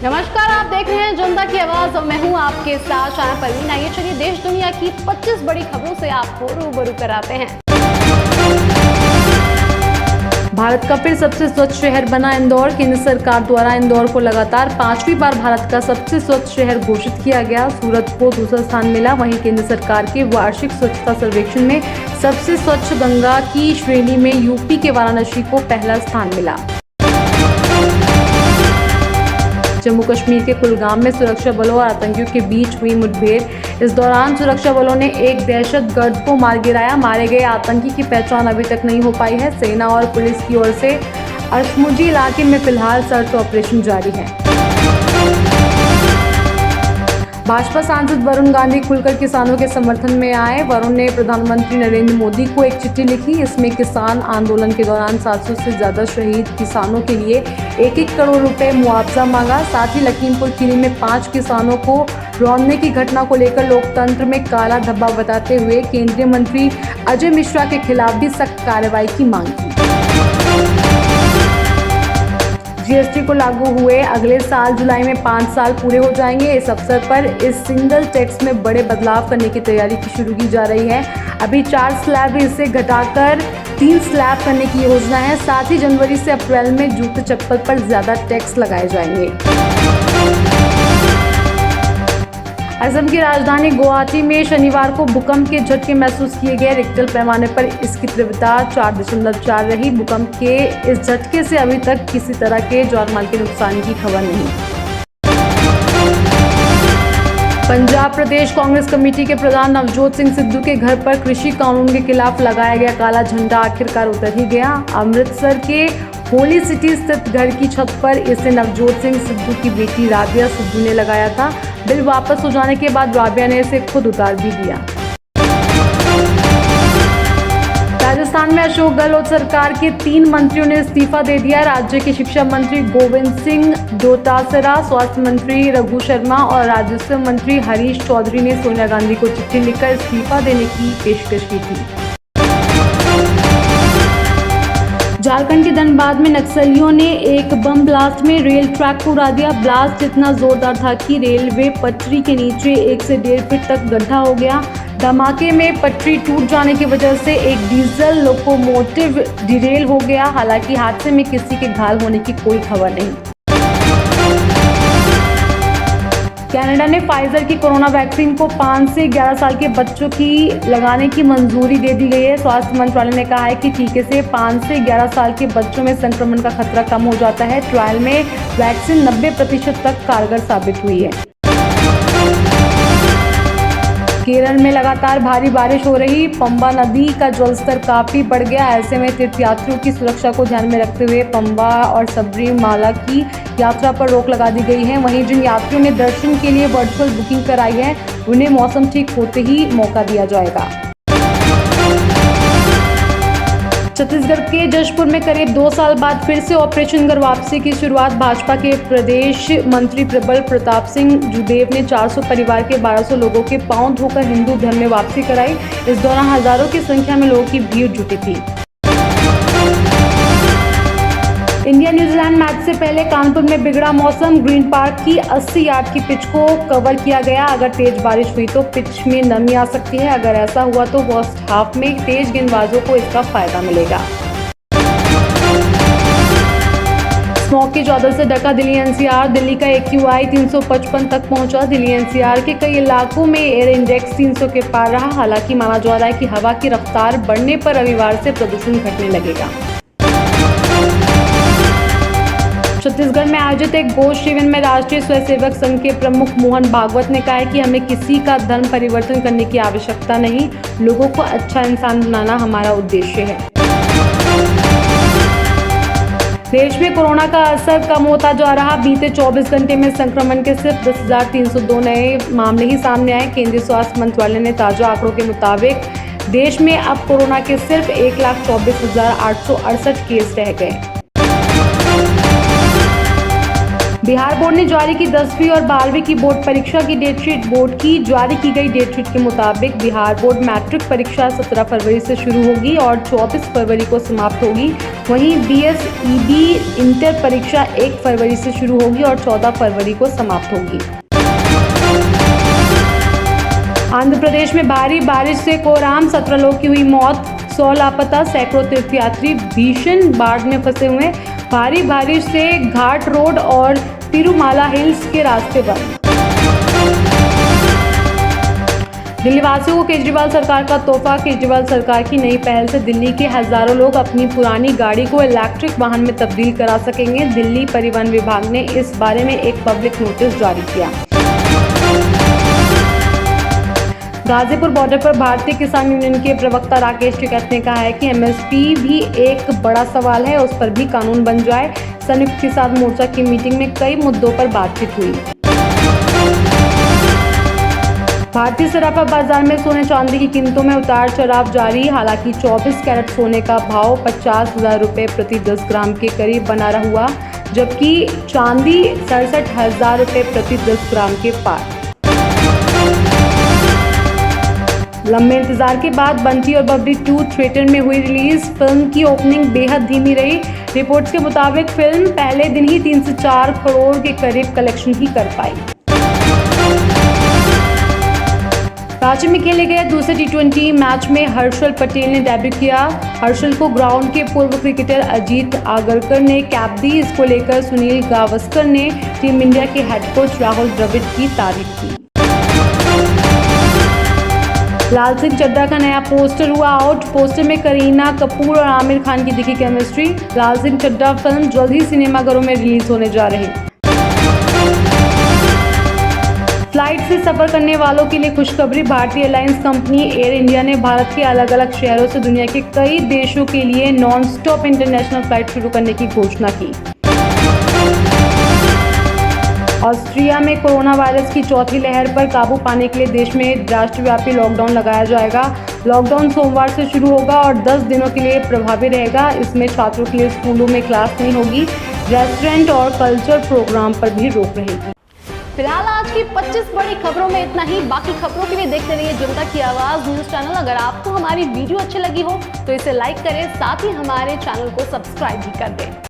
नमस्कार, आप देख रहे हैं जनता की आवाज और मैं हूं आपके साथ शाना परवीन। आइए चलिए देश दुनिया की 25 बड़ी खबरों से आपको रूबरू कराते हैं। भारत का फिर सबसे स्वच्छ शहर बना इंदौर। केंद्र सरकार द्वारा इंदौर को लगातार 5वीं बार भारत का सबसे स्वच्छ शहर घोषित किया गया। सूरत को दूसरा स्थान मिला। वहीं केंद्र सरकार के वार्षिक स्वच्छता सर्वेक्षण में सबसे स्वच्छ गंगा की श्रेणी में यूपी के वाराणसी को पहला स्थान मिला। जम्मू कश्मीर के कुलगाम में सुरक्षा बलों और आतंकियों के बीच हुई मुठभेड़। इस दौरान सुरक्षा बलों ने एक दहशतगर्द को मार गिराया। मारे गए आतंकी की पहचान अभी तक नहीं हो पाई है। सेना और पुलिस की ओर से अशमुजी इलाके में फिलहाल सर्च ऑपरेशन जारी है। भाजपा सांसद वरुण गांधी खुलकर किसानों के समर्थन में आए। वरुण ने प्रधानमंत्री नरेंद्र मोदी को एक चिट्ठी लिखी। इसमें किसान आंदोलन के दौरान 700 से ज्यादा शहीद किसानों के लिए 1-1 करोड़ रुपए मुआवजा मांगा। साथ ही लखीमपुर खीरी में 5 किसानों को रौंदने की घटना को लेकर लोकतंत्र में काला धब्बा बताते हुए केंद्रीय मंत्री अजय मिश्रा के खिलाफ भी सख्त कार्रवाई की मांग की। जीएसटी को लागू हुए अगले साल जुलाई में 5 साल पूरे हो जाएंगे। इस अवसर पर इस सिंगल टैक्स में बड़े बदलाव करने की तैयारी शुरू की जा रही है। अभी 4 स्लैब इसे घटाकर 3 स्लैब करने की योजना है। साथ ही जनवरी से अप्रैल में जूते चप्पल पर ज्यादा टैक्स लगाए जाएंगे। असम की राजधानी गुवाहाटी में शनिवार को भूकंप के झटके महसूस किए गए। रिक्टर पैमाने पर इसकी तीव्रता 4.4 रही। भूकंप के इस झटके से अभी तक किसी तरह के जानमाल के नुकसान की खबर नहीं। पंजाब प्रदेश कांग्रेस कमेटी के प्रधान नवजोत सिंह सिद्धू के घर पर कृषि कानून के खिलाफ लगाया गया काला झंडा आखिरकार उतर ही गया। अमृतसर के होली सिटी स्थित घर की छत पर इसे नवजोत सिंह सिद्धू की बेटी राबिया सिद्धू ने लगाया था। बिल वापस हो जाने के बाद राबिया ने इसे खुद उतार भी दिया। राजस्थान में अशोक गहलोत सरकार के 3 मंत्रियों ने इस्तीफा दे दिया। राज्य के शिक्षा मंत्री गोविंद सिंह डोटासरा, स्वास्थ्य मंत्री रघु शर्मा और राजस्व मंत्री हरीश चौधरी ने सोनिया गांधी को चिट्ठी लिखकर इस्तीफा देने की पेशकश की थी। झारखंड के धनबाद में नक्सलियों ने एक बम ब्लास्ट में रेल ट्रैक को उड़ा दिया। ब्लास्ट इतना जोरदार था कि रेलवे पटरी के नीचे 1 से 1.5 फीट तक गड्ढा हो गया। धमाके में पटरी टूट जाने की वजह से एक डीजल लोकोमोटिव डिरेल हो गया। हालांकि हादसे में किसी के घायल होने की कोई खबर नहीं। कनाडा ने फाइजर की कोरोना वैक्सीन को 5 से 11 साल के बच्चों की लगाने की मंजूरी दे दी गई है। स्वास्थ्य मंत्रालय ने कहा है कि टीके से 5 से 11 साल के बच्चों में संक्रमण का खतरा कम हो जाता है। ट्रायल में वैक्सीन 90% तक कारगर साबित हुई है। केरल में लगातार भारी बारिश हो रही। पंबा नदी का जलस्तर काफी बढ़ गया। ऐसे में तीर्थयात्रियों की सुरक्षा को ध्यान में रखते हुए पंबा और सबरीमाला की यात्रा पर रोक लगा दी गई है। वहीं जिन यात्रियों ने दर्शन के लिए वर्चुअल बुकिंग कराई है उन्हें मौसम ठीक होते ही मौका दिया जाएगा। छत्तीसगढ़ के जशपुर में करीब 2 साल बाद फिर से ऑपरेशन घर वापसी की शुरुआत। भाजपा के प्रदेश मंत्री प्रबल प्रताप सिंह जुदेव ने 400 परिवार के 1200 लोगों के पांव धोकर हिंदू धर्म में वापसी कराई। इस दौरान हजारों की संख्या में लोगों की भीड़ जुटी थी। इंडिया न्यूजीलैंड मैच से पहले कानपुर में बिगड़ा मौसम। ग्रीन पार्क की 80 यार्ड की पिच को कवर किया गया। अगर तेज बारिश हुई तो पिच में नमी आ सकती है। अगर ऐसा हुआ तो फर्स्ट हाफ में तेज गेंदबाजों को इसका फायदा मिलेगा। स्मॉग की चादर से ढका दिल्ली एनसीआर। दिल्ली का AQI 355 तक पहुंचा। दिल्ली एनसीआर के कई इलाकों में एयर इंडेक्स 300 के पार रहा। हालांकि माना जा रहा है कि हवा की रफ्तार बढ़ने पर रविवार से प्रदूषण घटने लगेगा। छत्तीसगढ़ में आयोजित एक गोष्ठ शिविर में राष्ट्रीय स्वयंसेवक संघ के प्रमुख मोहन भागवत ने कहा है कि हमें किसी का धर्म परिवर्तन करने की आवश्यकता नहीं। लोगों को अच्छा इंसान बनाना हमारा उद्देश्य है। देश में कोरोना का असर कम होता जा रहा। बीते 24 घंटे में संक्रमण के सिर्फ 10,302 नए मामले ही सामने आए। केंद्रीय स्वास्थ्य मंत्रालय ने ताजा आंकड़ों के मुताबिक देश में अब कोरोना के सिर्फ 1,24,868 केस रह गए। बिहार बोर्ड ने जारी की 10वीं और 12वीं की बोर्ड परीक्षा की डेटशीट। बोर्ड की जारी की गई डेटशीट के मुताबिक बिहार बोर्ड मैट्रिक परीक्षा 17 फरवरी से शुरू होगी और 24 फरवरी को समाप्त होगी। वहीं BSEB इंटर परीक्षा 1 फरवरी से शुरू होगी और 14 फरवरी को समाप्त होगी। आंध्र प्रदेश में भारी बारिश से कोहराम, 17 लोगों की हुई मौत, 100 लापता, सैकड़ों तीर्थयात्री भीषण बाढ़ में फंसे हुए। भारी बारिश से घाट रोड और तिरुमाला हिल्स के रास्ते बंद। दिल्ली वासियों को केजरीवाल सरकार का तोहफा। केजरीवाल सरकार की नई पहल से दिल्ली के हजारों लोग अपनी पुरानी गाड़ी को इलेक्ट्रिक वाहन में तब्दील करा सकेंगे। दिल्ली परिवहन विभाग ने इस बारे में एक पब्लिक नोटिस जारी किया। गाजीपुर बॉर्डर पर भारतीय किसान यूनियन के प्रवक्ता राकेश टिकैत ने कहा है कि MSP भी एक बड़ा सवाल है, उस पर भी कानून बन जाए। संयुक्त किसान मोर्चा की मीटिंग में कई मुद्दों पर बातचीत हुई। भारतीय सराफा बाजार में सोने चांदी की कीमतों में उतार चढ़ाव जारी। हालांकि 24 कैरेट सोने का भाव 50,000 रुपये प्रति 10 ग्राम के करीब बना हुआ, जबकि चांदी 67,000 रुपये प्रति 10 ग्राम के पार। लंबे इंतजार के बाद बंटी और बबली 2 थिएटर में हुई रिलीज। फिल्म की ओपनिंग बेहद धीमी रही। रिपोर्ट्स के मुताबिक फिल्म पहले दिन ही 3 से 4 करोड़ के करीब कलेक्शन ही कर पाई। रांची में खेले गए दूसरे T20 मैच में हर्षल पटेल ने डेब्यू किया। हर्षल को ग्राउंड के पूर्व क्रिकेटर अजीत आगरकर ने कैप दी। इसको लेकर सुनील गावस्कर ने टीम इंडिया के हेड कोच राहुल द्रविड़ की तारीफ की। लाल सिंह चड्ढा का नया पोस्टर हुआ आउट। पोस्टर में करीना कपूर और आमिर खान की दिखी केमिस्ट्री। लाल सिंह चड्ढा फिल्म जल्द ही सिनेमाघरों में रिलीज होने जा रही। फ्लाइट से सफर करने वालों के लिए खुशखबरी। भारतीय एयरलाइंस कंपनी एयर इंडिया ने भारत के अलग अलग शहरों से दुनिया के कई देशों के लिए नॉन स्टॉप इंटरनेशनल फ्लाइट शुरू करने की घोषणा की। ऑस्ट्रिया में कोरोना वायरस की चौथी लहर पर काबू पाने के लिए देश में राष्ट्रव्यापी लॉकडाउन लगाया जाएगा। लॉकडाउन सोमवार से शुरू होगा और 10 दिनों के लिए प्रभावी रहेगा। इसमें छात्रों के लिए स्कूलों में क्लास नहीं होगी। रेस्टोरेंट और कल्चर प्रोग्राम पर भी रोक रहेगी। फिलहाल आज की 25 बड़ी खबरों में इतना ही। बाकी खबरों के लिए देखते रहिए जनता की आवाज न्यूज चैनल। अगर आपको हमारी वीडियो अच्छी लगी हो तो इसे लाइक करें, साथ ही हमारे चैनल को सब्सक्राइब भी कर दें।